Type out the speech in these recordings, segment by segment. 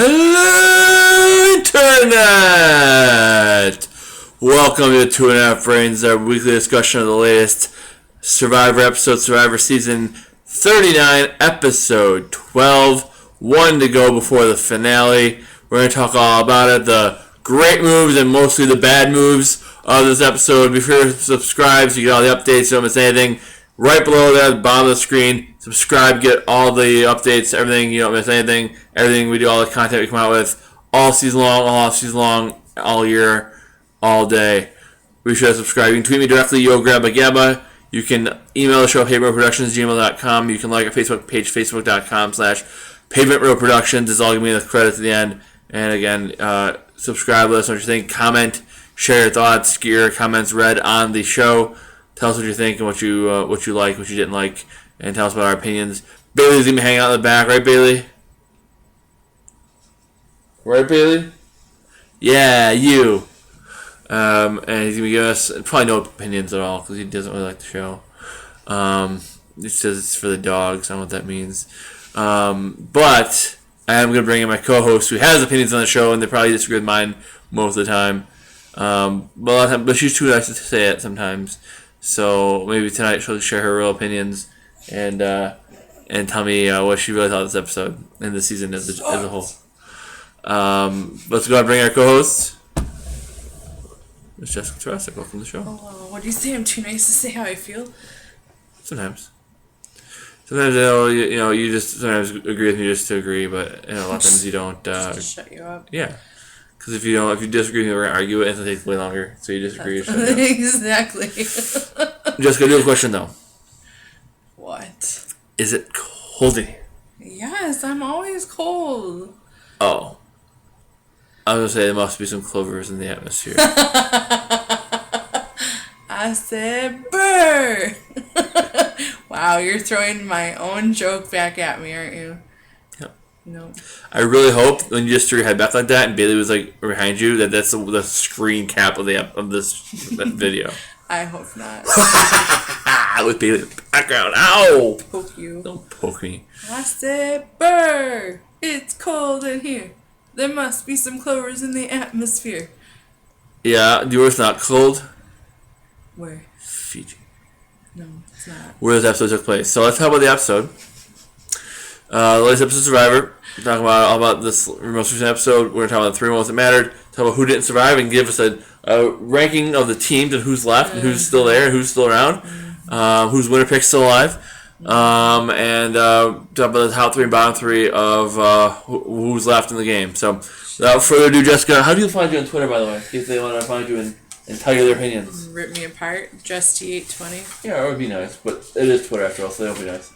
Hello, Internet! Welcome to 2.5 Brains, our weekly discussion of the latest Survivor episode, Survivor Season 39, Episode 12. One to go before the finale. We're going to talk all about it, the great moves and mostly the bad moves of this episode. Be sure to subscribe so you get all the updates, you don't miss anything. Right below there at the bottom of the screen, subscribe, get all the updates, everything, you don't miss anything. Everything we do, all the content we come out with, all season long, all off season long, all year, all day. Be sure to subscribe. You can tweet me directly, YoGrabbaGabba. You can email the show, pavementproductions@gmail.com. You can like our Facebook page, facebook.com/pavementroadproductions. It's all going to be in the credits at the end. And again, subscribe, let us know what you think. Comment, share your thoughts, get your comments read on the show. Tell us what you think and what you like, what you didn't like, and tell us about our opinions. Bailey's going to be hanging out in the back, right, Bailey? Right, Bailey? Yeah, you. And he's going to give us probably no opinions at all because he doesn't really like the show. He says it's for the dogs. I don't know what that means. But I am going to bring in my co-host who has opinions on the show, and they probably disagree with mine most of the time. But she's too nice to say it sometimes. So maybe tonight she'll share her real opinions and tell me what she really thought of this episode and the season as a whole. Let's go ahead and bring our co-host. It's Jessica Tarasik. Welcome to the show. Oh, what do you say? I'm too nice to say how I feel? Sometimes you just sometimes agree with me just to agree, but a lot of times you don't. Just to shut you up. Yeah. Because if you disagree with me, we're going to argue it, and it'll take way longer. So you disagree. Exactly. Jessica, do a question, though. What? Is it cold in here? Yes, I'm always cold. Oh. I was going to say there must be some clovers in the atmosphere. I said, burr! Wow, you're throwing my own joke back at me, aren't you? No. I really hope when you just threw your head back like that and Bailey was like behind you that's the screen cap of this video. I hope not. With Bailey in the background. Ow! Poke you. Don't poke me. I said, burr! It's cold in here. There must be some clovers in the atmosphere. Yeah, do you know it's not cold? Where? Fiji. No, it's not. Where this episode took place. So let's talk about the episode. The latest episode of Survivor. We're talking about all about this most recent episode. We're going to talk about the 3 moments that mattered. Talk about who didn't survive and give us a ranking of the teams and who's left and who's still there and who's still around. Whose winner pick's still alive. And talk about the top 3 and bottom 3 of who's left in the game. So without further ado, Jessica, how do you find you on Twitter, by the way? If they want to find you and tell you their opinions. Rip me apart. Just820. Yeah, it would be nice. But it is Twitter after all, so that'll be nice.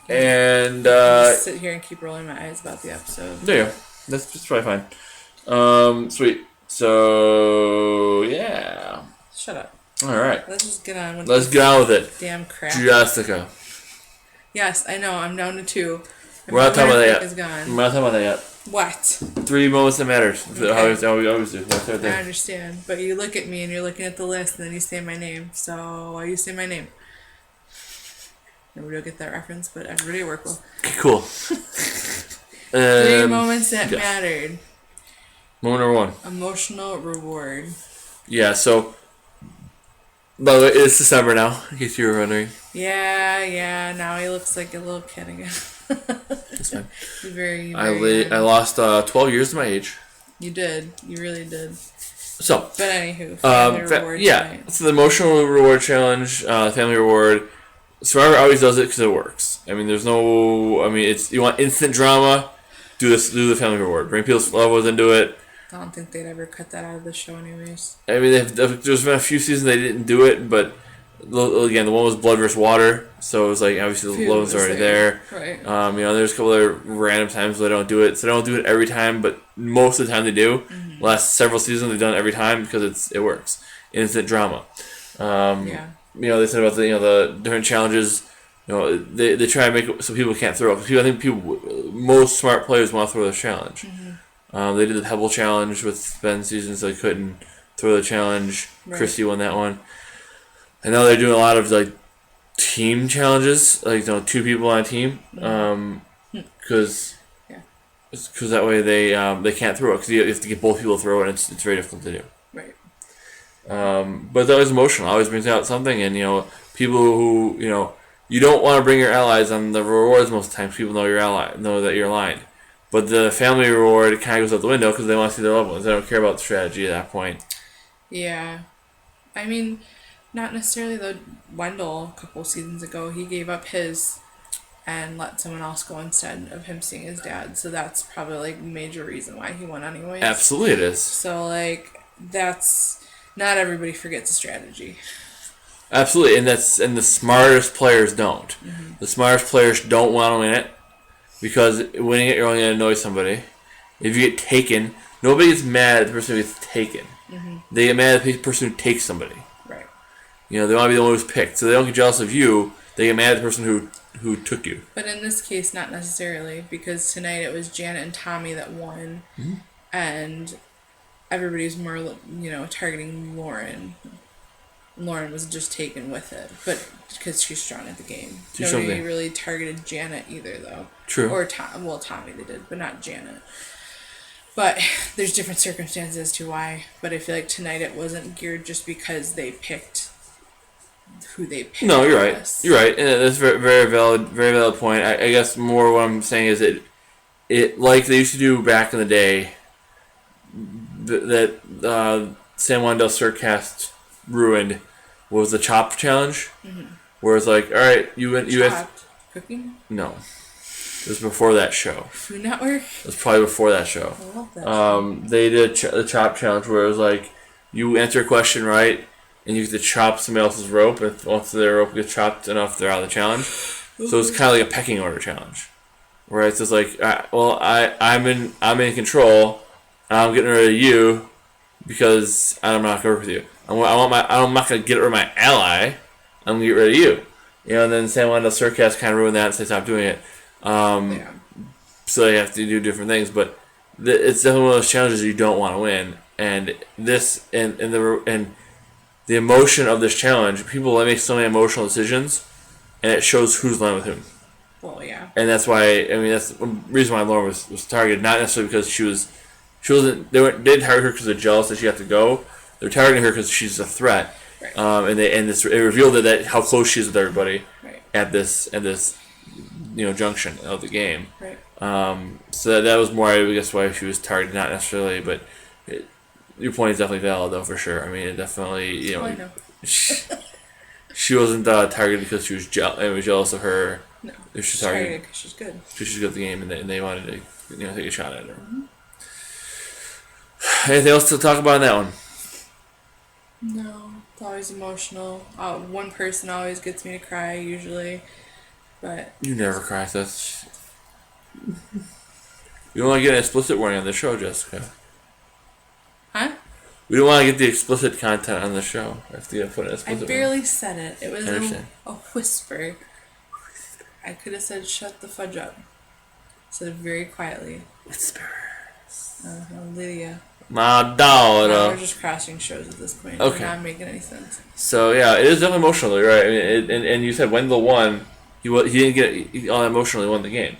And just sit here and keep rolling my eyes about the episode. There you go. That's probably fine. Sweet. So yeah. Shut up. All right. Let's just get on with it. Damn crap. Jessica. Yes, I know. I'm down to 2. We're not talking about that yet. Gone. We're not talking about that yet. What? 3 moments that matters. Okay. How we always do. That's right there. I understand, but you look at me and you're looking at the list, and then you say my name. So why you say my name? Nobody will get that reference, but everybody at work will. Okay, cool. 3 moments that mattered. Moment number 1. Emotional reward. Yeah, so, by the way, it's December now, in case you were wondering. Yeah, now he looks like a little kid again. That's fine. very I lost 12 years of my age. You did. You really did. So. But anywho, family reward tonight. It's the emotional reward challenge, family reward. Survivor always does it because it works. I mean, it's you want instant drama, do the family reward. Bring people's loved ones into it. I don't think they'd ever cut that out of the show anyways. I mean, there's been a few seasons they didn't do it, but again, the one was blood versus water, so it was like obviously the loved ones are already there. Right. There's a couple of random times where they don't do it, so they don't do it every time, but most of the time they do. Mm-hmm. Last several seasons they've done it every time because it works. Instant drama. Yeah. They said about the different challenges. They try to make it so people can't throw up. I think most smart players want to throw this challenge. Mm-hmm. They did the Pebble challenge with Ben's season, so they couldn't throw the challenge. Right. Christy won that one. And now they're doing a lot of team challenges, 2 people on a team. Because because that way they can't throw it because you have to get both people to throw it, and it's very difficult to do. Right. But that was emotional. Always brings out something, and people who you don't want to bring your allies on the rewards most of the time. People know that you're aligned. But the family reward kind of goes out the window because they want to see their loved ones. They don't care about the strategy at that point. Yeah. I mean, not necessarily though. Wendell, a couple seasons ago, he gave up his and let someone else go instead of him seeing his dad. So that's probably like major reason why he won anyways. Absolutely it is. So like that's not everybody forgets a strategy. Absolutely, and the smartest players don't. Mm-hmm. The smartest players don't want to win it because winning it you're only going to annoy somebody. If you get taken, nobody gets mad at the person who gets taken. Mm-hmm. They get mad at the person who takes somebody. Right. They want to be the one who's picked, so they don't get jealous of you. They get mad at the person who took you. But in this case, not necessarily, because tonight it was Janet and Tommy that won, mm-hmm. and everybody's more, targeting Lauren. Lauren was just taken with it, but because she's strong at the game. Nobody really targeted Janet either, though. True. Or Tommy they did, but not Janet. But there's different circumstances as to why. But I feel like tonight it wasn't geared just because they picked who they picked. No, you're right. You're right, and that's very, very valid point. I guess more what I'm saying is it like they used to do back in the day. That San Juan del Sur cast ruined was the chop challenge, mm-hmm. where it's like, all right, you cooking. No, it was before that show. Food Network. It was probably before that show. I love that. Show. They did the chop challenge where it was like you answer a question right, and you get to chop somebody else's rope, and once their rope gets chopped enough, they're out of the challenge. So it's kind of like a pecking order challenge, where it's just like, I'm in control. I'm getting rid of you because I'm not going to work with you. I'm not going to get rid of my ally. I'm going to get rid of you. And then San Juan del Sur kind of ruined that and they stopped doing it. So they have to do different things. But it's definitely one of those challenges you don't want to win. And this and the emotion of this challenge, people make so many emotional decisions, and it shows who's lying with whom. Well, yeah. And that's why that's the reason why Lauren was targeted, not necessarily because she wasn't. They didn't target her because they're jealous that she had to go. They're targeting her because she's a threat. Right. It revealed that how close she is with everybody. Right. at this junction of the game. Right. So that was more, I guess, why she was targeted, not necessarily, but your point is definitely valid, though, for sure. I mean, it definitely, I know. she wasn't targeted because she was jealous of her. No, she's targeted because she's good. She's good at the game, and they wanted to take a shot at her. Mm-hmm. Anything else to talk about in that one? No, it's always emotional. One person always gets me to cry, usually, but... You never cry, that's... You don't want to get an explicit warning on the show, Jessica. Huh? We don't want to get the explicit content on the show. I have to put an explicit I barely said it. It was a whisper. I could have said, shut the fudge up. Said it very quietly. Whispers. Lydia. My daughter. We're just crashing shows at this point. Okay. We're not making any sense. So, yeah, it is definitely emotional, right? I mean, and you said Wendell won. He didn't get all emotionally won the game.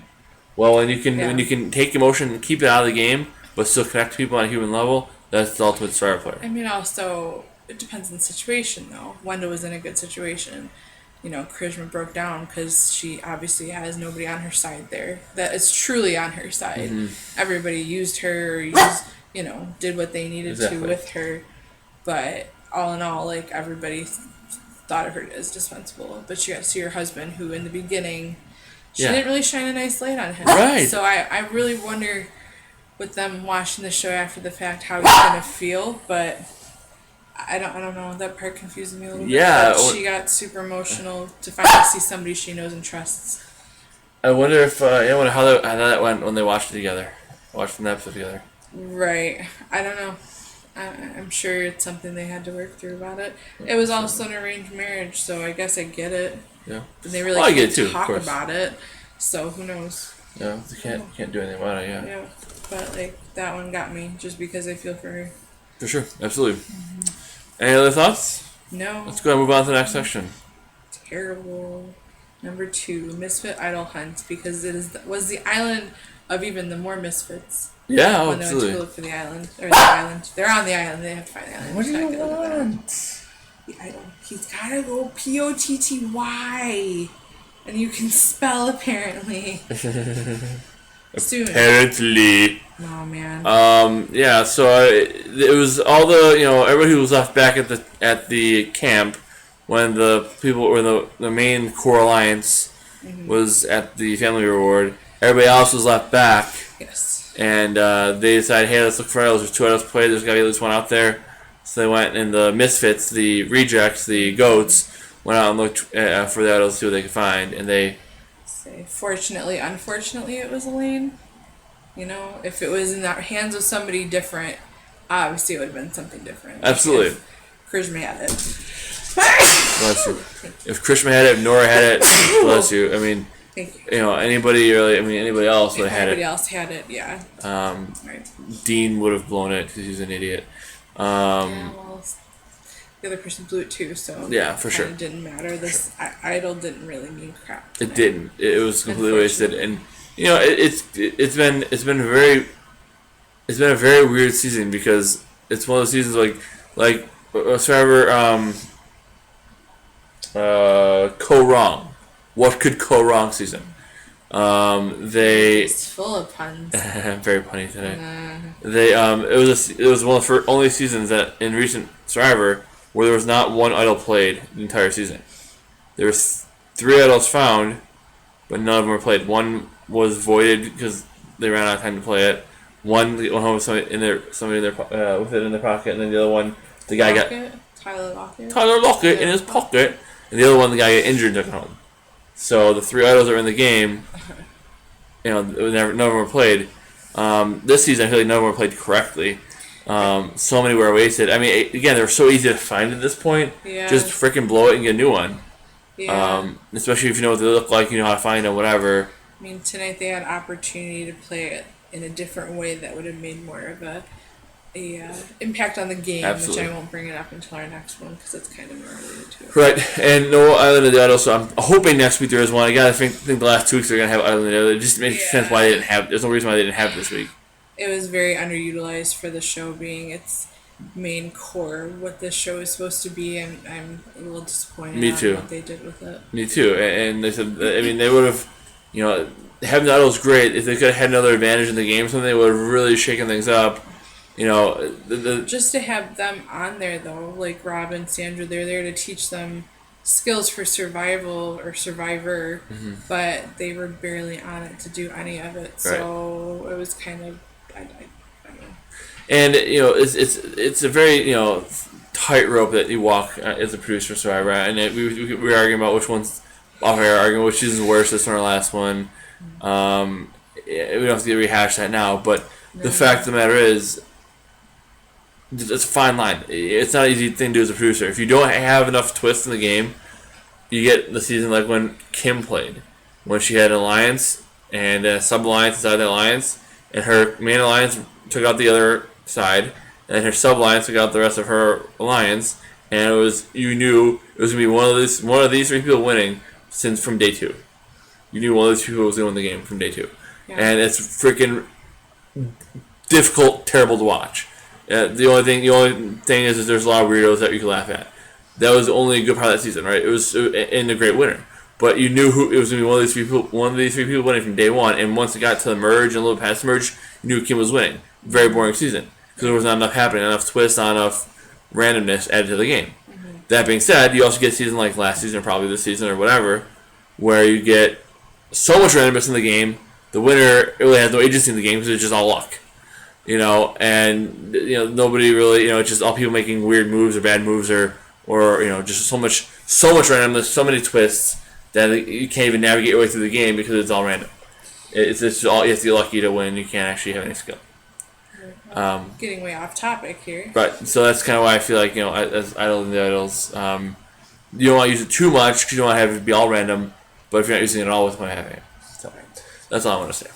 Well, when you can take emotion and keep it out of the game, but still connect to people on a human level, that's the ultimate Survivor player. I mean, also, it depends on the situation, though. Wendell was in a good situation. Charisma broke down because she obviously has nobody on her side there that is truly on her side. Mm-hmm. Everybody used her, did what they needed to with her. But all in all, everybody thought of her as dispensable. But she got to see her husband, who in the beginning, she didn't really shine a nice light on him. Right. So I really wonder, with them watching the show after the fact, how he's going to feel. But I don't know. That part confused me a little bit. Yeah. She got super emotional to finally see somebody she knows and trusts. I wonder if how that went when they watched it together. Watched an episode together. Right. I don't know. I'm sure it's something they had to work through about it. It was also an arranged marriage, so I guess I get it. Yeah. But they really can't talk about it, so who knows? Yeah, they can't do anything about it, yeah. Yeah, but that one got me just because I feel for her. For sure, absolutely. Mm-hmm. Any other thoughts? No. Let's go ahead and move on to the next section. Terrible. Number 2, Misfit Idol Hunt, because was the island of even the more misfits. Yeah, When they went to absolutely. go look for the island. Or the island. They're on the island. They have to find the island. What do It's you not good with that. want? The idol. He's gotta go Potty. And you can spell apparently. Soon. Apparently. Oh man. Yeah, so it was all the, everybody who was left back at the camp when the people, or the main core alliance was at the family reward. Everybody else was left back, Yes. and they decided, hey, let's look for idols. There's 2 idols to play. There's got to be at least one out there. So they went, and the misfits, the rejects, the goats, went out and looked for the idols to see what they could find, and they... Say, fortunately, unfortunately, it was Elaine. If it was in the hands of somebody different, obviously it would have been something different. Absolutely. If Krishma had it. Bless you. If Krishna had it, if Nora had it, bless you. I mean, Thank you. anybody really, anybody else would If have had anybody it. else had it, yeah. Right. Dean would have blown it because he's an idiot. Yeah, well, the other person blew it too, so Yeah, for sure. It didn't matter. This idol didn't really mean crap. It tonight. didn't. It was completely wasted, and it's been a very weird season because it's one of those seasons like Survivor Go Wrong. What could go wrong season? They It's full of puns. very punny today. They it was one of the only seasons that in recent Survivor where there was not one idol played the entire season. There was 3 idols found, but none of them were played. One was voided because they ran out of time to play it. One went home with somebody in their with it in their pocket, and then the other one, the guy got Tyler Lockett. Tyler Lockett in his pocket, and the other one, the guy got injured and took it home. So the 3 idols that were in the game, none of them were played. This season, I feel like none of them were played correctly. So many were wasted. I mean, again, they're so easy to find at this point. Yeah. Just freaking blow it and get a new one. Yeah. Especially if you know what they look like, you know how to find them, whatever. I mean, tonight they had opportunity to play it in a different way that would have made more of a impact on the game, Absolutely. which I won't bring it up until our next one because it's kind of more related to it. Right, and no Island of the Idol, so I'm hoping next week there is one. I gotta think the last 2 weeks they're gonna have Island of the Idol. It just makes sense why they didn't have. There's no reason why they didn't have it this week. It was very underutilized for the show being its main core, what this show is supposed to be, and I'm a little disappointed Me on too. what they did with it. Me too, and they said, I mean, they would have, having the Idol is great. If they could have had another advantage in the game, something they would have really shaken things up. Just to have them on there though, like Rob and Sandra, they're there to teach them skills for survival or Survivor, but they were barely on it to do any of it. So it was kind of, I don't know. And it's a very tightrope that you walk as a producer of Survivor, and we were arguing about which one's off air, arguing which season's worse, this one or last one. We don't have to rehash that now, but the fact of the matter is, it's a fine line. It's not an easy thing to do as a producer. If you don't have enough twists in the game, you get the season like when Kim played, when she had an alliance and a sub-alliance inside the alliance, and her main alliance took out the other side, and her sub-alliance took out the rest of her alliance, and you knew it was going to be one of these 3 people winning from day 2. You knew one of these people was going to win the game from day 2. Yeah. And it's freaking difficult, terrible to watch. The only thing is there's a lot of weirdos that you can laugh at. That was the only good part of that season, right? It was in the great winner, but you knew who it was going to be. One of these three people winning from day 1. And once it got to the merge and a little past the merge, you knew Kim was winning. Very boring season because there was not enough happening, enough twists, not enough randomness added to the game. That being said, you also get a season like last season, or probably this season, or whatever, where you get so much randomness in the game. The winner really has no agency in the game because it's just all luck. And nobody really, it's just all people making weird moves or bad moves or just so much randomness, so many twists that you can't even navigate your way through the game because it's all random. It's just all, you have to be lucky to win. You can't actually have any skill. Getting way off topic here. Right, so that's kind of why I feel like, as Idol and the Idols, you don't want to use it too much because you don't want to have it be all random, but if you're not using it at all, what's the point of having it? So, that's all I want to say.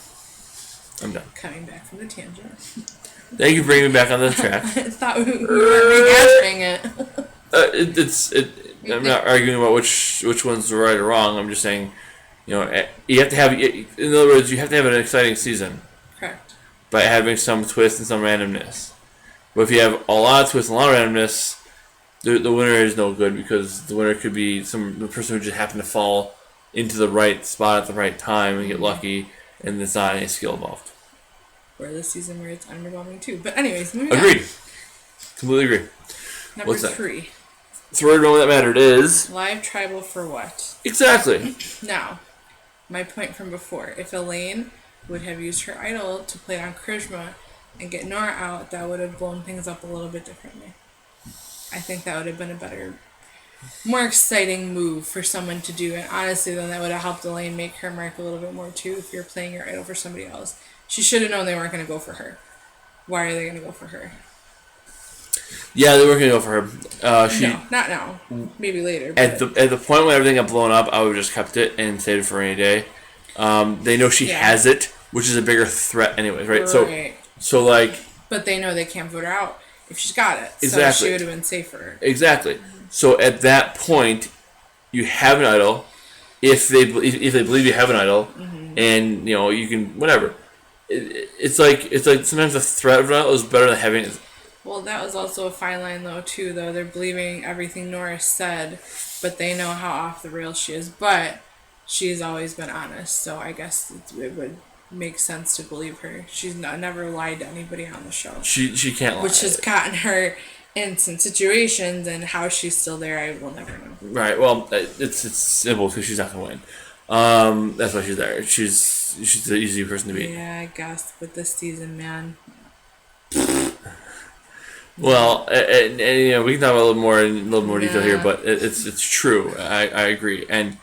I'm done. Coming back from the tangent. Thank you for bringing me back on the track. I thought we were rehashing it. I'm not arguing about which one's right or wrong. I'm just saying, You have to have. In other words, you have to have an exciting season Correct. by having some twist and some randomness. But if you have a lot of twists and a lot of randomness, the winner is no good because the winner could be the person who just happened to fall into the right spot at the right time and get lucky, and there's not any skill involved. Or the season where it's underwhelming too. But anyways, Agreed. Completely agree. Number 3. Third moment that mattered is live tribal for what? Exactly. Now, my point from before. If Elaine would have used her idol to play on Krishma and get Nora out, that would have blown things up a little bit differently. I think that would have been a better, more exciting move for someone to do. And honestly, then that would have helped Elaine make her mark a little bit more too if you're playing your idol for somebody else. She should have known they weren't going to go for her. Why are they going to go for her? Yeah, they were going to go for her. No, not now. Maybe later. At the point when everything got blown up, I would have just kept it and saved it for any day. They know she has it, which is a bigger threat anyways, right? So like... But they know they can't vote her out if she's got it. Exactly. So she would have been safer. Exactly. So at that point, you have an idol. If they believe you have an idol, and you can whatever. It's like sometimes the threat of an idol is better than having it. Well, that was also a fine line though too. Though they're believing everything Nora said, but they know how off the rails she is. But she's always been honest, so I guess it would make sense to believe her. She's never lied to anybody on the show. She can't lie. Which has gotten her in some situations, and how she's still there, I will never know. Right. Well, it's simple because she's not gonna win. That's why she's there. She's the easy person to beat. Yeah, I guess. But this season, man. Well, and we can talk about a little more in a little more detail here, but it's true. I agree, and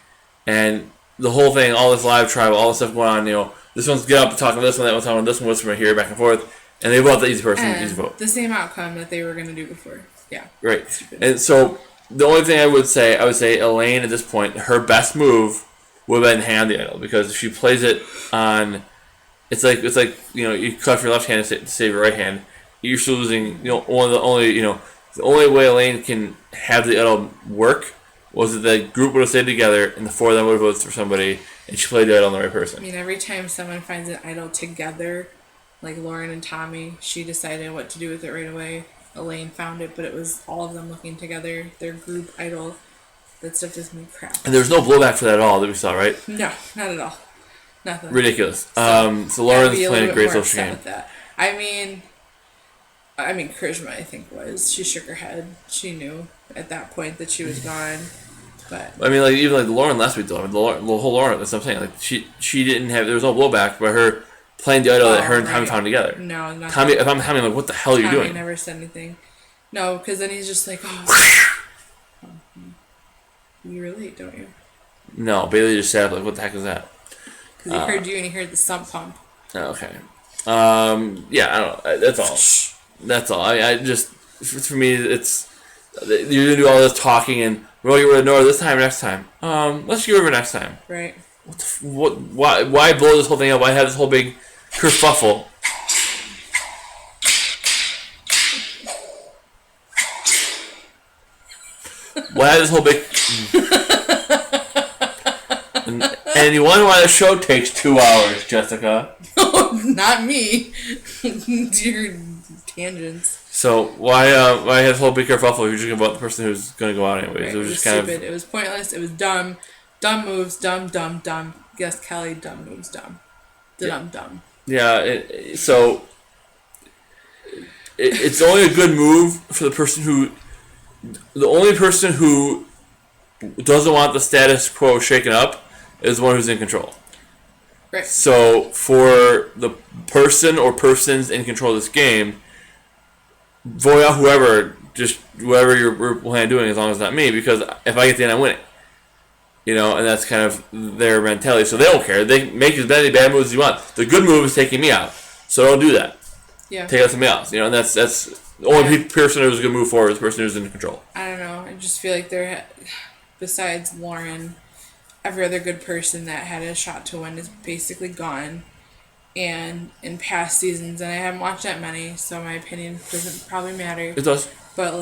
the whole thing, all this live tribal, all this stuff going on. This one's get up talking to this one, that one's talking to this one, this one here, back and forth, and they vote the easy person, easy vote. The same outcome that they were going to do before. Yeah. Right. Stupid. And so the only thing I would say Elaine at this point, her best move would have been hand the idol, because if she plays it on, it's like you cut off your left hand to save your right hand. You're still losing. The only way Elaine can have the idol work was that the group would have stayed together and the four of them would have voted for somebody, and she played the idol on the right person. I mean, every time someone finds an idol together, like Lauren and Tommy, she decided what to do with it right away. Elaine found it, but it was all of them looking together, their group idol. That stuff doesn't mean crap. And there's no blowback for that at all that we saw, right? No, not at all. Nothing. Ridiculous. So Lauren's playing a great social game. With that. I mean, Krishma, I think, she shook her head. She knew at that point that she was gone. But I mean, even Lauren last week, though. I mean, the whole Lauren, that's what I'm saying. Like, she didn't have, there was no blowback by her playing the idol that her and Tommy found together. No, not Tommy. If I'm Tommy, I'm like, what the hell are you doing? Tommy never said anything. No, because then he's just like, oh. You relate, don't you? No, Bailey just said, like, what the heck is that? Because he heard you and he heard the sump pump. Okay. Yeah, I don't know. That's all. That's all. I just, for me, it's, you're going to do all this talking and we're going to get rid of Nora this time or next time. Let's get rid of her next time. Right. Why blow this whole thing up? Why have this whole big kerfuffle? Why have this whole big... and you wonder why the show takes 2 hours, Jessica. No, not me. Your tangents. So why have this whole big kerfuffle if you're just about the person who's going to go out anyways? Right, It was just stupid. It was pointless. It was dumb. Dumb moves. Dumb. Yes, Kelly. Dumb moves. Dumb. Dumb. Yeah. It's only a good move for the person who. The only person who doesn't want the status quo shaken up is the one who's in control. Right. So for the person or persons in control of this game, vote out whoever you're planning on doing, as long as it's not me, because if I get the end, I'm winning. And that's kind of their mentality. So they don't care. They make as many bad moves as you want. The good move is taking me out. So don't do that. Yeah. Take out somebody else. And that's the only person who's going to move forward is the person who's in control. I don't know. I just feel like besides Lauren, every other good person that had a shot to win is basically gone. And in past seasons, and I haven't watched that many, so my opinion doesn't probably matter. It does. But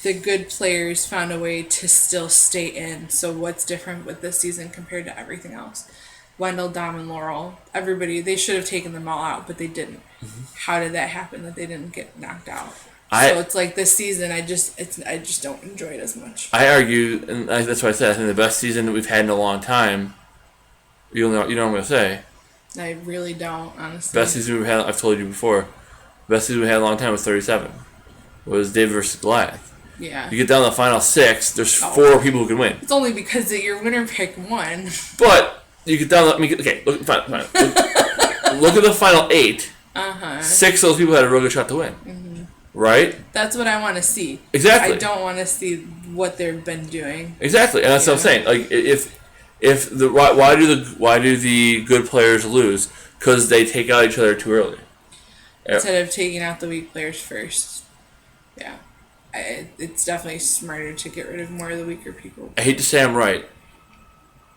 the good players found a way to still stay in. So what's different with this season compared to everything else? Wendell, Dom, and Laurel, everybody, they should have taken them all out, but they didn't. How did that happen that they didn't get knocked out? So it's like this season, I just don't enjoy it as much. I argue, and that's what I said. I think the best season that we've had in a long time. You know what I'm going to say. I really don't, honestly. Best season we've had. I've told you before. Best season we had in a long time was 37. Was David versus Goliath. Yeah. You get down to the final 6. There's 4 people who can win. It's only because that your winner pick won. But you get down. Okay, look, fine. Look at the final 8. 6 of those people had a real good shot to win. Mm-hmm. Right? That's what I want to see. Exactly. I don't want to see what they've been doing. Exactly, and that's what I'm saying. Like, if the why do the good players lose? Because they take out each other too early. Instead of taking out the weak players first. Yeah. It's definitely smarter to get rid of more of the weaker people. I hate to say I'm right,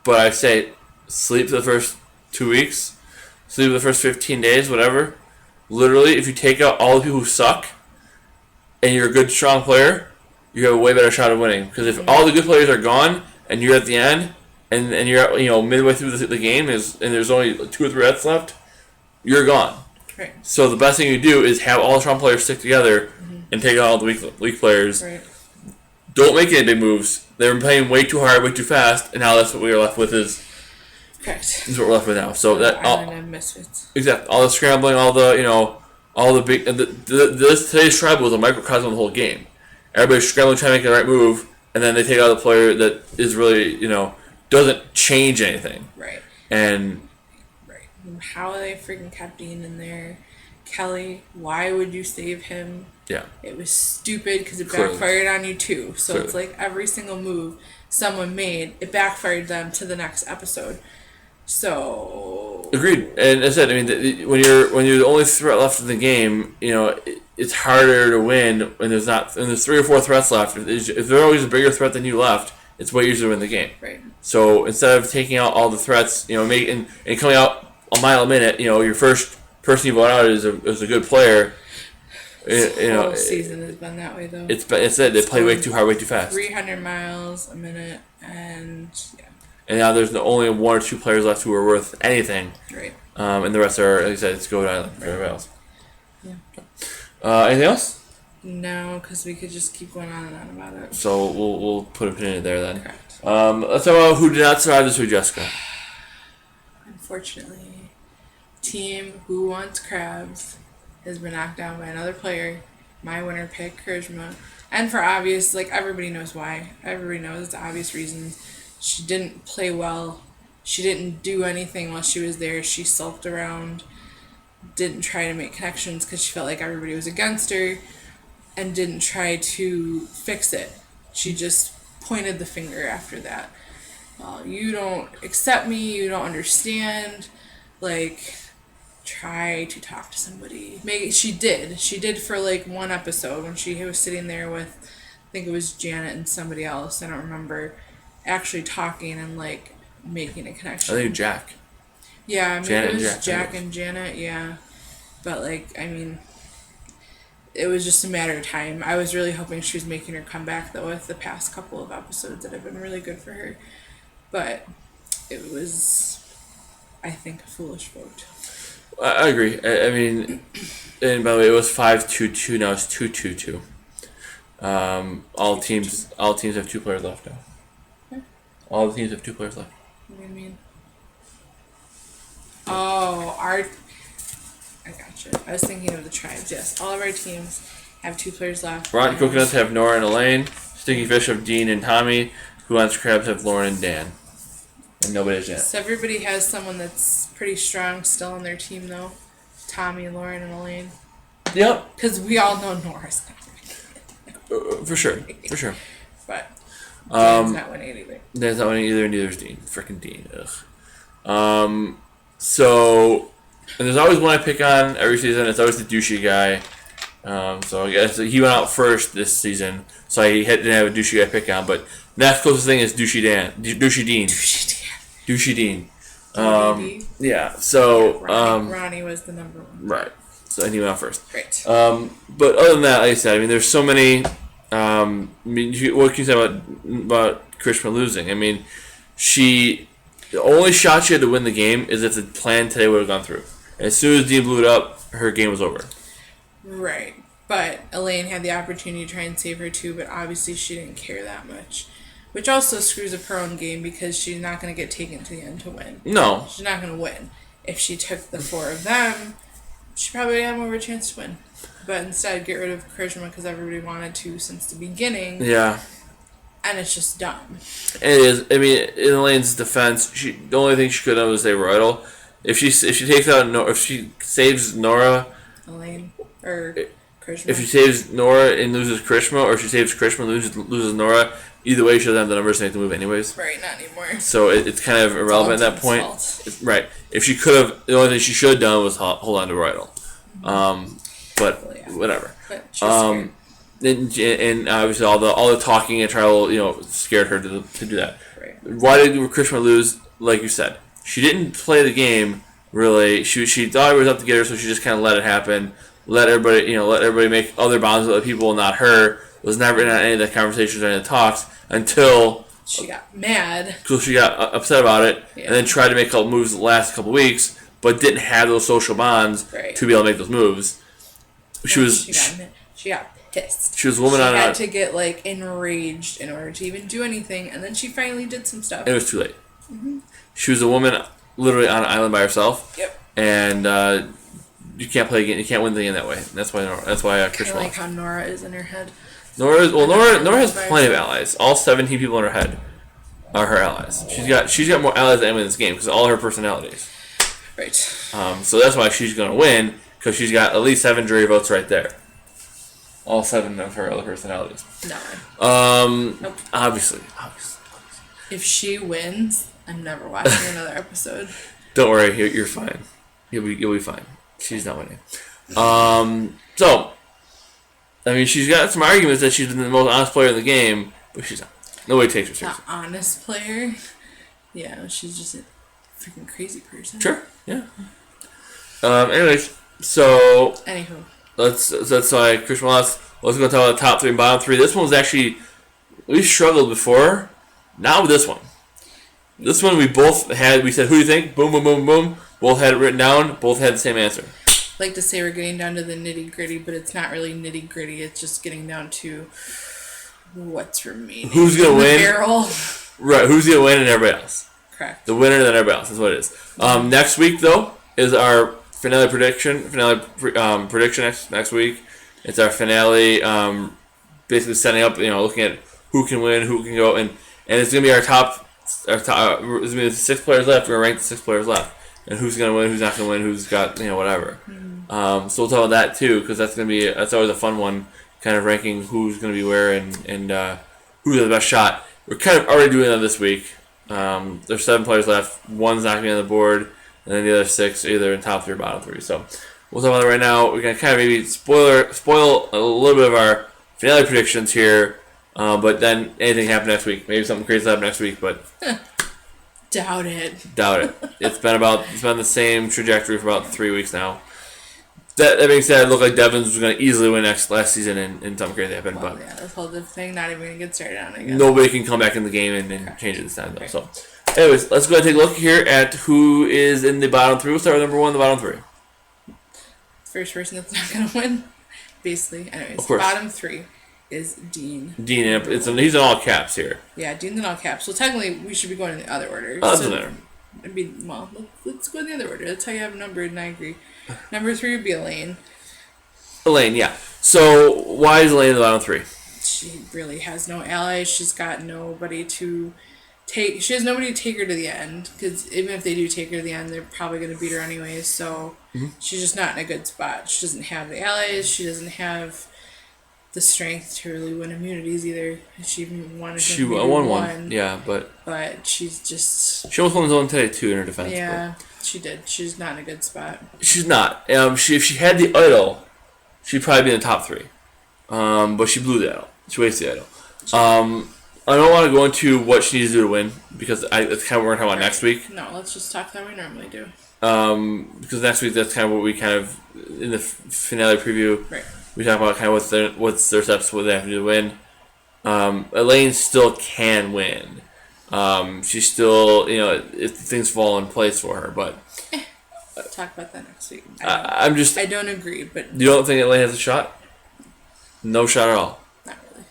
but I say sleep for the first 2 weeks, sleep for the first 15 days, whatever. Literally, if you take out all the people who suck, and you're a good, strong player, you have a way better shot of winning. Because if all the good players are gone, and you're at the end, and you're midway through the game, and there's only 2 or 3 reps left, you're gone. Right. So the best thing you do is have all the strong players stick together and take out all the weak players. Right. Don't make any big moves. They're playing way too hard, way too fast, and now that's what we are left with is. Correct. Is what we're left with now. So that island of misfits. Exactly. All the scrambling, all the big. And today's tribe was a microcosm of the whole game. Everybody's scrambling, trying to make the right move, and then they take out a player that is really doesn't change anything. Right. And. How they freaking kept Dean in there. Kelly, why would you save him? Yeah. It was stupid because it backfired on you too. So it's like every single move someone made, it backfired them to the next episode. So. Agreed. And as I said, I mean, when you're the only threat left in the game, it's harder to win when there's 3 or 4 threats left. If there's always a bigger threat than you left, it's way easier to win the game. Right. So instead of taking out all the threats, and coming out a mile a minute, your first person you vote out is a good player. The whole season has been that way though. It's they play way too hard, way too fast. 300 miles a minute, and yeah. And now there's only 1 or 2 players left who are worth anything. Right. And the rest are, like I said, it's Goat Island for everybody else. Yeah. Anything else? No, because we could just keep going on and on about it. So we'll put a pin in it there then. Correct. Let's talk about who did not survive this week, Jessica. Unfortunately, team Who Wants Crabs has been knocked down by another player. My winner pick, Charisma. And for obvious, everybody knows why. Everybody knows it's obvious reasons. She didn't play well. She didn't do anything while she was there. She sulked around. Didn't try to make connections because she felt like everybody was against her. And didn't try to fix it. She just pointed the finger after that. Well, you don't accept me. You don't understand. Try to talk to somebody. She did for 1 episode when she was sitting there with, I think it was Janet and somebody else. I don't remember, actually talking and making a connection. I think Jack. Yeah, maybe Janet it was and Jack and Janet. Yeah, but it was just a matter of time. I was really hoping she was making her comeback though with the past couple of episodes that have been really good for her, but it was, I think, a foolish vote. I agree. I mean, and by the way, it was 5-2-2. Now it's 2-2-2. All teams have 2 players left now. Okay. All the teams have 2 players left. What do you mean? Oh, I gotcha. I was thinking of the tribes. Yes, all of our teams have 2 players left. Rotten Coconuts have Nora and Elaine. Stinky Fish have Dean and Tommy. Who Wants Crabs have Lauren and Dan. And nobody has Janet. So everybody has someone that's pretty strong still on their team, though. Tommy, Lauren, and Elaine. Yep. Because we all know Nora's not for sure. For sure. But Dan's not winning either. Dan's not winning either, and neither is Dean. Frickin' Dean. Ugh. So, and there's always one I pick on every season. It's always the douchey guy. So I guess he went out first this season, so I didn't have a douchey guy to pick on. But next closest thing is Douchey Dean. Douchey Dean. Yeah. So Ronnie was the number 1. Right. So he went out first. Great. But other than that, like I said, I mean, there's so many What can you say about Krishma losing? I mean, the only shot she had to win the game is if the plan today would have gone through. As soon as Dean blew it up, her game was over. Right. But Elaine had the opportunity to try and save her too, but obviously she didn't care that much. Which also screws up her own game because she's not going to get taken to the end to win. No. She's not going to win. If she took the 4 of them, she probably would have more of a chance to win. But instead, get rid of Krishma because everybody wanted to since the beginning. Yeah. And it's just dumb. It is. I mean, in Elaine's defense, the only thing she could have done was save Royal. If she takes out if she saves Nora, Elaine or Krishma. If she saves Nora and loses Krishma, or if she saves Krishma and loses Nora, either way she doesn't have the numbers to make the move anyways. Right, not anymore. So it's kind of irrelevant at that point. Right. If she could have, the only thing she should have done was hold on to Royal. But well, yeah. Whatever. But and obviously all the talking and trial, scared her to do that. Right. Why did Krishma lose? Like you said, she didn't play the game really. She thought it was up to get her, so she just kind of let it happen. Let everybody make other bonds with other people, not her. Was never in any of the conversations or any of the talks until she got mad. So she got upset about it, yeah. And then tried to make a couple moves the last couple weeks, but didn't have those social bonds to be able to make those moves. She got pissed. She was a woman She had to get enraged in order to even do anything, and then she finally did some stuff. It was too late. Mm-hmm. She was a woman literally on an island by herself. Yep. And you can't play again. You can't win the game that way. That's why. Krishna. Like how Nora is in her head. Nora has plenty of allies. All 17 people in her head are her allies. She's got more allies than anyone in this game because of all her personalities. Right. So that's why she's going to win because she's got at least 7 jury votes right there. All 7 of her other personalities. No. Nope. Obviously. If she wins, I'm never watching another episode. Don't worry, you're fine. You'll be fine. She's not winning. So, I mean, she's got some arguments that she's the most honest player in the game, but she's not. Nobody takes her seriously. Not honest player. Yeah, she's just a freaking crazy person. Sure. Yeah. Anyways, so anywho, that's why Krishna lost. Let's go talk about the top 3 and bottom 3. This one was actually we struggled before. Not with this one. This one we both had. We said, "Who do you think?" Boom, boom, boom, boom. Both had it written down. Both had the same answer. Like to say we're getting down to the nitty gritty, but it's not really nitty gritty. It's just getting down to what's remaining. Who's gonna win? Barrel. Right. Who's gonna win and everybody else. Correct. The winner and everybody else. That's what it is. Next week though is our finale prediction. Prediction next week. It's our finale. Basically setting up. Looking at who can win, who can go, and it's gonna be our top. There's gonna be 6 players left. We're gonna rank the 6 players left. And who's gonna win? Who's not gonna win? Who's got whatever. Mm-hmm. So we'll talk about that too, because that's always a fun one, kind of ranking who's gonna be where and who's the best shot. We're kind of already doing that this week. There's 7 players left. One's not gonna be on the board, and then the other 6 are either in top 3 or bottom 3. So we'll talk about that right now. We're gonna kind of maybe spoil a little bit of our finale predictions here, but then anything happen next week. Maybe something crazy happen next week, but. Doubt it. It's been the same trajectory for about 3 weeks now. That being said, it looked like Devins was going to easily win last season and something crazy happened. Well, but yeah, this whole thing not even going to get started on again. Nobody can come back in the game and change it this time though. So, anyways, let's go ahead and take a look here at who is in the bottom 3. We'll start with number 1, the bottom 3. First person that's not going to win, basically. Anyways, of course. Bottom 3 is Dean. He's in all caps here. Yeah, Dean's in all caps. So technically, we should be going in the other order. Doesn't matter. Let's go in the other order. That's how you have numbered, and I agree. Number 3 would be Elaine. Elaine, yeah. So why is Elaine in the bottom 3? She really has no allies. She's got nobody to take. She has nobody to take her to the end. Because even if they do take her to the end, they're probably going to beat her anyways. So she's just not in a good spot. She doesn't have the allies. She doesn't have the strength to really win immunities either. She won one. Yeah, but she's just. She almost won zone today too in her defense. Yeah, she did. She's not in a good spot. She's not. If she had the idol, she'd probably be in the top 3. But she blew the idol. She wasted the idol. I don't want to go into what she needs to do to win because that's kind of what we're talking about next week. No, let's just talk how we normally do. Because next week that's kind of what we kind of in the finale preview. Right. We talk about kind of what's their steps, what they have to do to win. Elaine still can win. She's still, if things fall in place for her, but Talk about that next week. I don't agree, but you don't think Elaine has a shot? No shot at all. not really.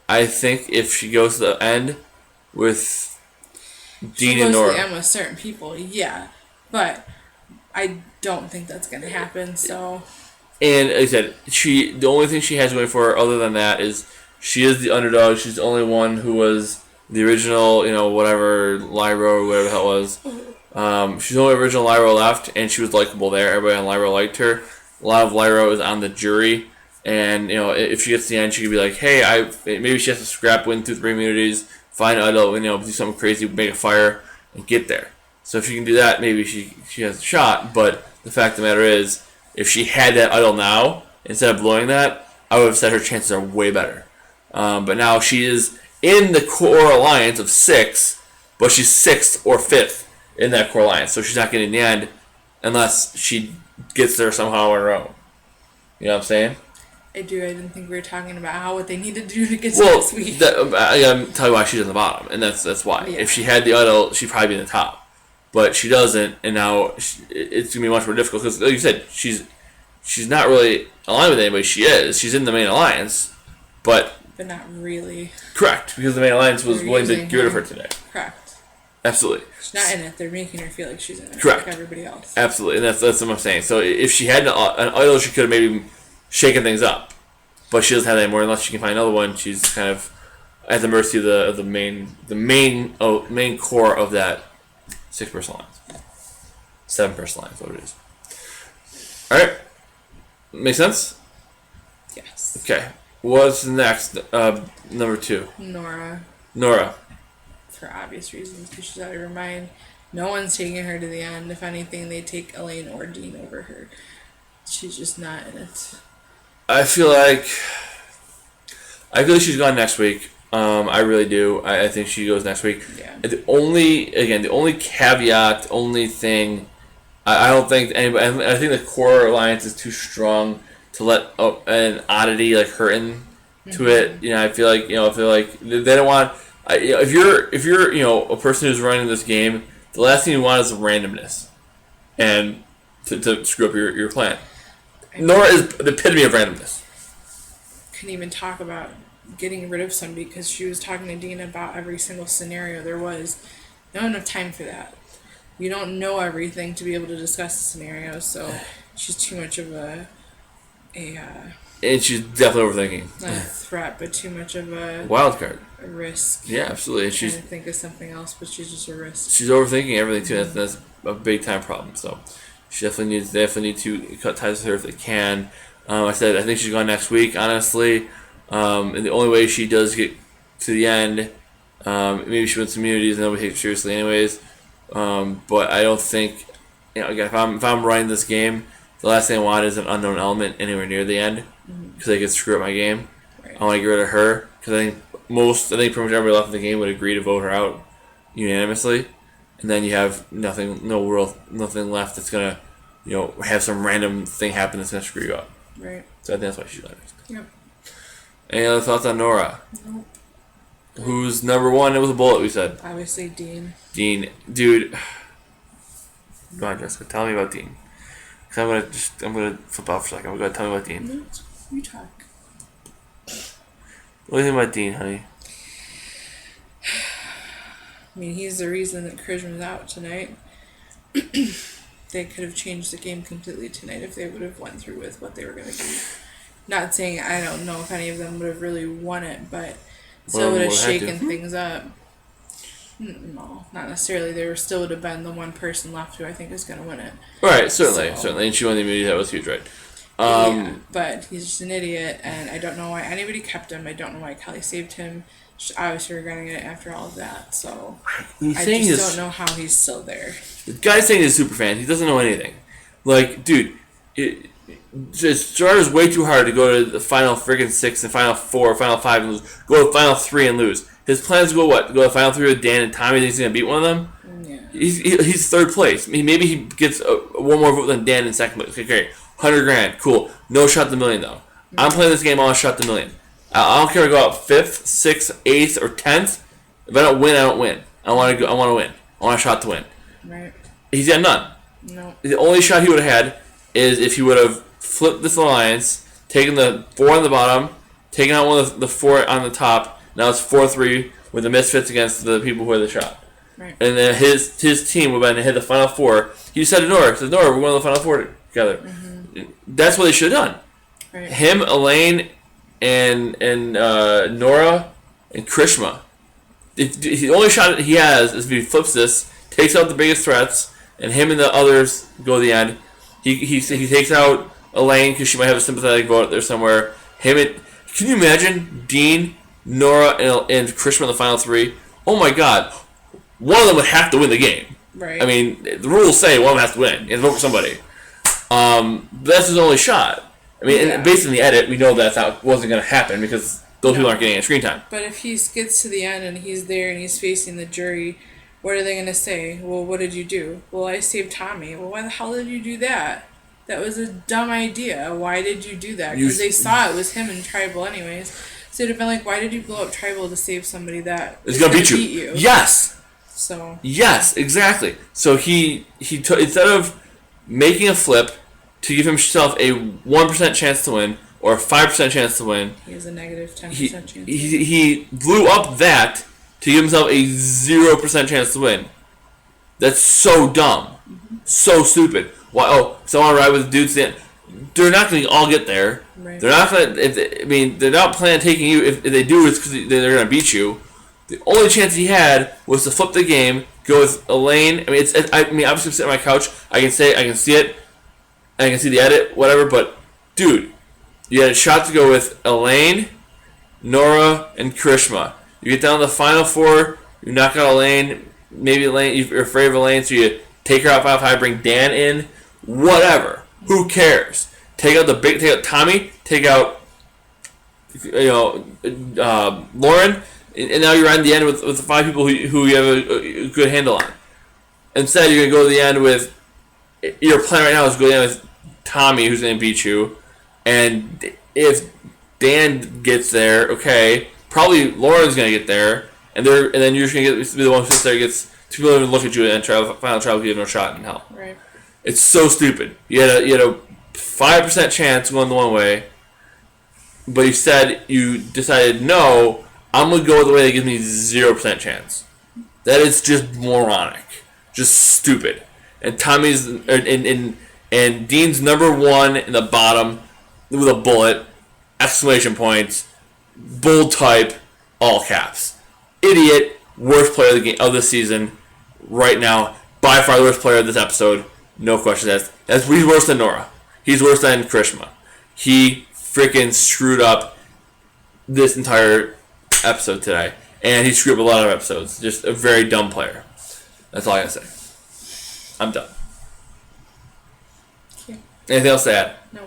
I think if she goes to the end with Dean and Nora, to the end with certain people, yeah, but I don't think that's gonna happen. So, and like I said, the only thing she has going for her other than that is she is the underdog. She's the only one who was the original, whatever Lyra or whatever the hell it was. She's the only original Lyra left, and she was likable there. Everybody on Lyra liked her. A lot of Lyra was on the jury, and if she gets to the end, she could be like, "Hey, maybe she has to scrap, win 2-3 immunities, find Idol, do something crazy, make a fire, and get there." So if she can do that, maybe she has a shot. But the fact of the matter is, if she had that Idol now instead of blowing that, I would have said her chances are way better. But now she is in the core alliance of 6, but she's 6th or 5th in that core alliance, so she's not getting the end unless she gets there somehow on her own. You know what I'm saying? I do. I didn't think we were talking about what they need to do to get to this week. I'm telling you why she's in the bottom, and that's why. Yeah. If she had the Idol, she'd probably be in the top. But she doesn't, and now it's going to be much more difficult because, like you said, she's not really aligned with anybody. She is. She's in the main alliance, but not really. Correct, because the main alliance was willing to get rid of her today. Correct. Absolutely. She's not in it. They're making her feel like she's in it. Correct. Like everybody else. Absolutely, and that's what I'm saying. So if she had an Idol, she could have maybe shaken things up, but she doesn't have that anymore. Unless she can find another one, she's kind of at the mercy of the main core of that 6-person alliance, 7-person alliance. What it is. All right, make sense? Yes. Okay. What's next? Number 2. Nora. For obvious reasons, because she's out of her mind. No one's taking her to the end. If anything, they take Elaine or Dean over her. She's just not in it. I feel like she's gone next week. I really do. I think she goes next week. Yeah. The only caveat, only thing, I don't think anybody. I think the core alliance is too strong to let an oddity like her into it. I feel like they don't want. If you're a person who's running this game, the last thing you want is randomness, and to screw up your plan. Nora is the epitome of randomness. Couldn't even talk about getting rid of somebody because she was talking to Dean about every single scenario there was. Not enough time for that. You don't know everything to be able to discuss the scenarios, so she's too much of a and she's definitely overthinking. Not a threat, but too much of a wild card. A risk. Yeah, absolutely. She's trying to think of something else, but she's just a risk. She's overthinking everything too. That's a big time problem. So she definitely need to cut ties with her if they can. I think she's gone next week. Honestly, and the only way she does get to the end, maybe she wins some immunities and nobody takes it seriously anyways. But I don't think again if I'm running this game, the last thing I want is an unknown element anywhere near the end because they could screw up my game. Right. I want to get rid of her because I think pretty much everybody left in the game would agree to vote her out unanimously, and then you have nothing left that's gonna have some random thing happen that's gonna screw you up. Right. So I think that's why she's next. Yep. Any other thoughts on Nora? Nope. Who's number 1? It was a bullet. We said. Obviously, Dean. Dean, dude. Go on, Jessica. Tell me about Dean. Cause I'm gonna flip off for a second. I'm gonna tell me about Dean. No, you talk. What do you think about Dean, honey? I mean, he's the reason that Charisma's out tonight. They could have changed the game completely tonight if they would have went through with what they were going to do. Not saying I don't know if any of them would have really won it, but still would have shaken things up. No, not necessarily. There still would have been the one person left who I think is going to win it. Right, certainly. And she won the immunity. That was huge, right? Yeah, but he's just an idiot, and I don't know why anybody kept him. I don't know why Kelly saved him. She's obviously regretting it after all of that, so I just don't know how he's still there. The guy's saying he's a super fan. He doesn't know anything. Like, dude, Survivor's way too hard to go to the final friggin' 6 and final 4 or final 5 and lose. Go to the final 3 and lose. His plan is to go what? Go to the final 3 with Dan and Tommy. Thinks he's gonna beat one of them. Yeah. He's 3rd place. I mean, maybe he gets one more vote than Dan in 2nd place. Okay, great. $100,000, cool. No shot at the million though. I'm playing this game. I want to shot the million. I don't care if I go out 5th, 6th, 8th, or 10th. If I don't win, I don't win. I want to go. I want to win. I want a shot to win. Right. He's got none. No. The only shot he would have had is if he would have flipped this alliance, taken the 4 on the bottom, taken out one of the 4 on the top. Now it's 4-3 with the misfits against the people who had the shot. Right. And then his team would have been hit the final 4. He said to Nora, "Nora, we're going to the final 4 together." Mm-hmm. That's what they should have done. Right. Him, Elaine, and Nora and Krishma. The only shot he has is if he flips this, takes out the biggest threats, and him and the others go to the end. He takes out Elaine because she might have a sympathetic vote there somewhere. Can you imagine Dean, Nora, and Krishma in the final 3? Oh my God, one of them would have to win the game. Right. I mean, the rules say one of them has to win. You have to vote for somebody. That's his only shot. I mean, and based on the edit, we know that wasn't going to happen because those people aren't getting any screen time. But if he gets to the end and he's there and he's facing the jury, what are they going to say? Well, what did you do? Well, I saved Tommy. Well, why the hell did you do that? That was a dumb idea. Why did you do that? Because they saw it was him and Tribal anyways. So it'd have been like, why did you blow up Tribal to save somebody that is going to beat you? Yes. So. Yes, exactly. So he took, instead of making a flip to give himself a 1% chance to win or a 5% chance to win, he has a negative 10% chance. He blew up that to give himself a 0% chance to win. That's so dumb. Mm-hmm. So stupid. Why? Oh, so I want to ride with the dudes. They're not going to all get there. Right. They're not going to. They're not planning on taking you. If they do, it's because they're going to beat you. The only chance he had was to flip the game, go with Elaine. I mean, obviously, I'm sitting on my couch. I can see it, I can see the edit, whatever. But, dude, you had a shot to go with Elaine, Nora, and Krishma. You get down to the final 4. You knock out Elaine. Maybe Elaine. You're afraid of Elaine, so you take her out 5-5. Bring Dan in. Whatever. Who cares? Take out Tommy. Take out Lauren. And now you're on the end with the 5 people who you have a good handle on. Instead, you're going to go to the end with... Your plan right now is to go to the end with Tommy, who's going to beat you. And if Dan gets there, okay, probably Lauren's going to get there. And then you're just going to be the one who sits there, gets 2 people to look at you, and final trial give no shot in hell. Right. It's so stupid. You had a 5% chance going the one way, but you decided, no, I'm going to go the way that gives me 0% chance. That is just moronic. Just stupid. And Tommy's and Dean's number 1 in the bottom with a bullet, exclamation points, bold type, all caps. Idiot, worst player of the game of the season right now. By far the worst player of this episode. No question. He's worse than Nora. He's worse than Krishma. He freaking screwed up this entire episode today. And he screwed up a lot of episodes. Just a very dumb player. That's all I gotta say. I'm done. Okay. Anything else to add? No.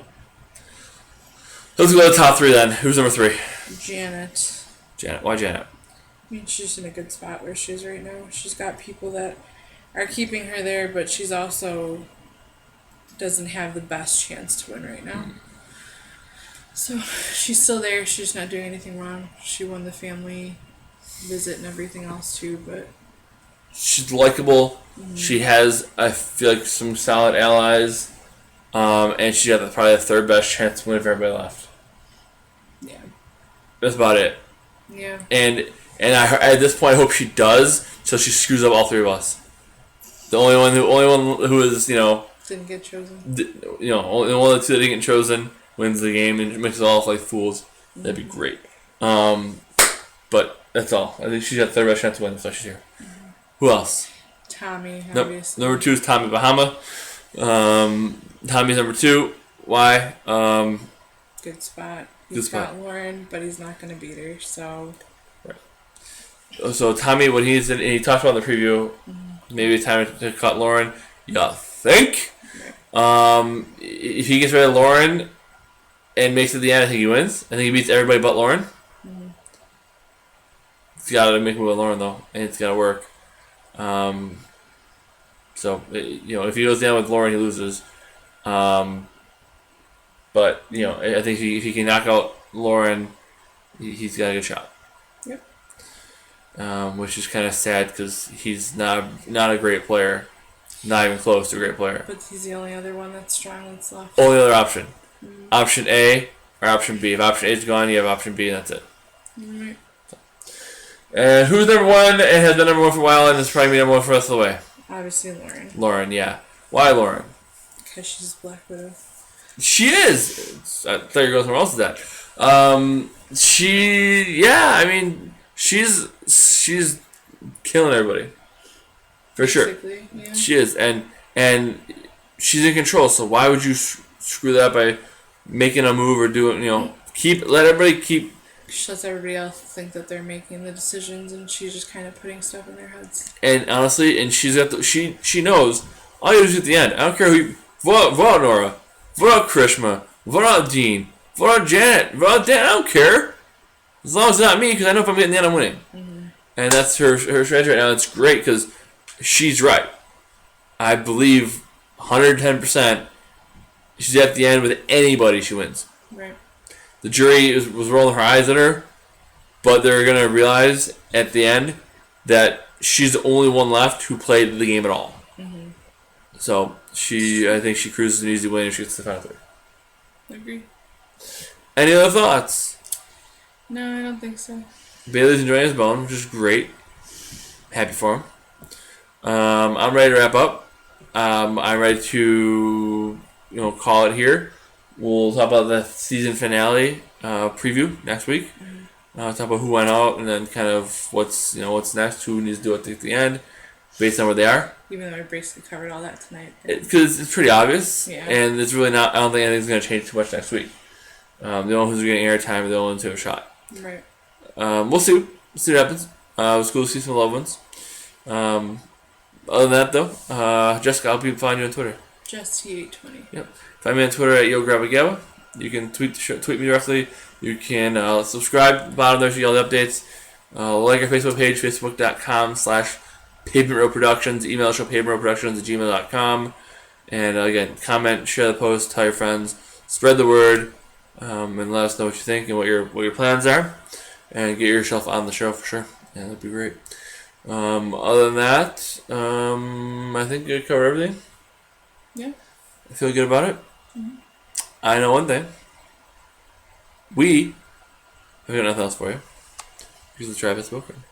Let's go to the top 3 then. Who's number 3? Janet. Janet. Why Janet? I mean, she's in a good spot where she is right now. She's got people that are keeping her there, but she's also doesn't have the best chance to win right now. So she's still there. She's not doing anything wrong. She won the family visit and everything else too, but she's likable. Mm-hmm. She has, I feel like, some solid allies, and she got probably the 3rd best chance to win if everybody left. Yeah, that's about it. Yeah, and I at this point I hope she does, so she screws up all 3 of us. The only one who is didn't get chosen. Only one of the 2 that didn't get chosen wins the game and makes us all look like fools. Mm-hmm. That'd be great. But that's all. I think she's got the 3rd best chance to win, so she's here. Mm-hmm. Who else? Tommy, obviously. Number 2 is Tommy Bahama. Tommy's number 2. Why? Good spot. He's got Lauren, but he's not going to beat her, so... Right. So Tommy, when he talked about in the preview, maybe it's time to cut Lauren. You think? Right. If he gets rid of Lauren and makes it to the end, I think he wins. I think he beats everybody but Lauren. Mm-hmm. He's got to make a move with Lauren, though, and it's got to work. So, if he goes down with Lauren, he loses. But I think if he can knock out Lauren, he's got a good shot. Yep. Which is kind of sad because he's not a great player, not even close to a great player. But he's the only other one that's strong that's left. Only other option, option A or option B. If option A is gone, you have option B, and that's it. Right. And who's number one and has been number one for a while and is probably number one for the rest of the way? Obviously Lauren. Lauren, yeah. Why Lauren? Because she's Black Widow. She is. I thought you were going somewhere else with that. She's killing everybody. For sure. Yeah. She is. And she's in control, so why would you screw that up by making a move or doing, let everybody keep. She lets everybody else think that they're making the decisions, and she's just kind of putting stuff in their heads. And honestly, and she's got she knows all you do is at the end. I don't care who. Vote out Nora. Vote out Krishma. Vote out Dean. Vote out Janet. Vote out Dan. I don't care. As long as it's not me, because I know if I'm getting the end, I'm winning. Mm-hmm. And that's her strategy right now. It's great because she's right. I believe 110% she's at the end with anybody she wins. Right. The jury was rolling her eyes at her, but they're going to realize at the end that she's the only one left who played the game at all. Mm-hmm. So I think she cruises an easy win if she gets the final third. Agree. Any other thoughts? No, I don't think so. Bailey's enjoying his bone, which is great. Happy for him. I'm ready to wrap up. I'm ready to call it here. We'll talk about the season finale preview next week. Talk about who went out and then kind of what's next, who needs to do it at the end, based on where they are. Even though I basically covered all that tonight. Because it's pretty obvious, yeah. And it's really not. I don't think anything's going to change too much next week. The only ones who's getting airtime are the only ones who have a shot. Right. We'll see. We'll see what happens. It was cool to see some loved ones. Other than that, though, Jessica, I'll be find you on Twitter. JessT820. Yep. Find me on Twitter at YoGrabAGabba. You can tweet me directly. You can subscribe at the bottom there to see all the updates. Like our Facebook page, facebook.com/Pavement Road Productions. Email show pavementroadproductions@gmail.com. And again, comment, share the post, tell your friends, spread the word, and let us know what you think and what your plans are. And get yourself on the show for sure. Yeah, that'd be great. Other than that, I think I covered everything. Yeah. I feel good about it. Mm-hmm. I know one thing. We have got nothing else for you. Because the tribe has spoken.